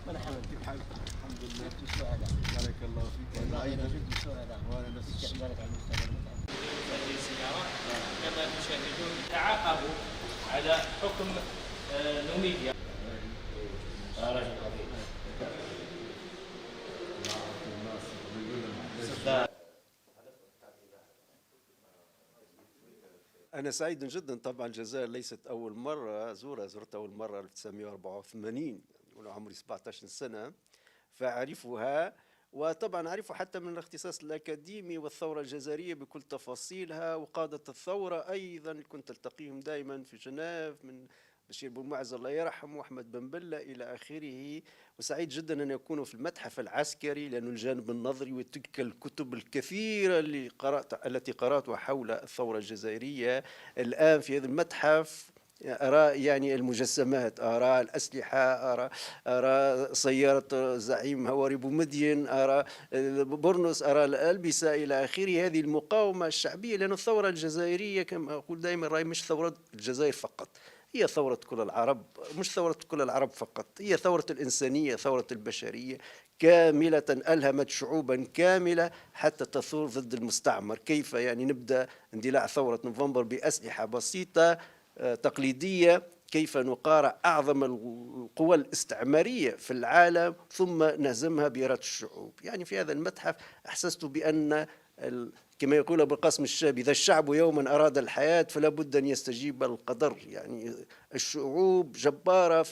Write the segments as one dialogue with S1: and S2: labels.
S1: من حمد
S2: كيف حالك؟ الحمد لله.
S1: جبت السعداء.
S2: بارك الله فيك.
S1: والله
S2: أيضا
S1: أنا جبت السعداء.
S2: وأنا نفس الشيء.
S1: استقبالك على المستقبل المتعب. هذه السيارات كما تشاهدون تعاقبوا على حكم نوميديا. رجل عظيم.
S2: أنا سعيد جدا. طبعا الجزائر ليست أول مرة أزورها، زرت أول مرة 1984 وأنا عمري 17 سنة، فأعرفها. وطبعا أعرفها حتى من الاختصاص الأكاديمي والثورة الجزائرية بكل تفاصيلها، وقادة الثورة أيضا كنت ألتقيهم دائما في جنيف، من بشير بومعز الله يرحمه وأحمد بن بلة إلى آخره. وسعيد جدا أن يكونوا في المتحف العسكري، لأن الجانب النظري وتلك الكتب الكثيرة التي قرأتها حول الثورة الجزائرية الآن في هذا المتحف. أرى يعني المجسمات، أرى الأسلحة، أرى سيارة زعيم هواري بومدين، أرى برنس، أرى الألبسة إلى آخره. هذه المقاومة الشعبية، لأن الثورة الجزائرية كما أقول دائما رأي مش ثورة الجزائر فقط، هي ثورة كل العرب، مش ثورة كل العرب فقط، هي ثورة الإنسانية، ثورة البشرية كاملة ألهمت شعوبا كاملة حتى تثور ضد المستعمر. كيف يعني نبدأ اندلاع ثورة نوفمبر بأسلحة بسيطة تقليدية، كيف نقارع أعظم القوى الاستعمارية في العالم ثم نهزمها بإرادة الشعوب. يعني في هذا المتحف أحسست بأن كما يقول أبو القاسم الشابي: إذا الشعب يوما أراد الحياة فلا بد أن يستجيب القدر. يعني الشعوب جبارة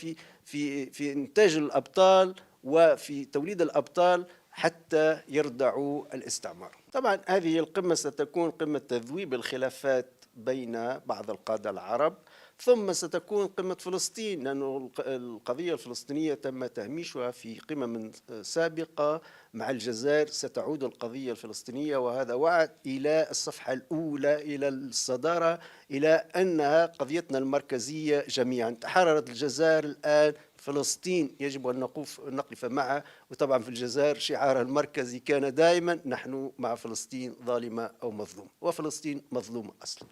S2: في إنتاج الأبطال وفي توليد الأبطال حتى يردعوا الاستعمار. طبعا هذه القمة ستكون قمة تذويب الخلافات بين بعض القادة العرب، ثم ستكون قمة فلسطين، لأن القضية الفلسطينية تم تهميشها في قمم سابقة مع الجزائر. ستعود القضية الفلسطينية، وهذا وعد إلى الصفحة الأولى، إلى الصدارة، إلى أنها قضيتنا المركزية جميعا. تحررت الجزائر الآن، فلسطين يجب أن نقف معها. وطبعا في الجزائر شعارها المركزي كان دائما: نحن مع فلسطين ظالمة أو مظلومة، وفلسطين مظلومة أصلا.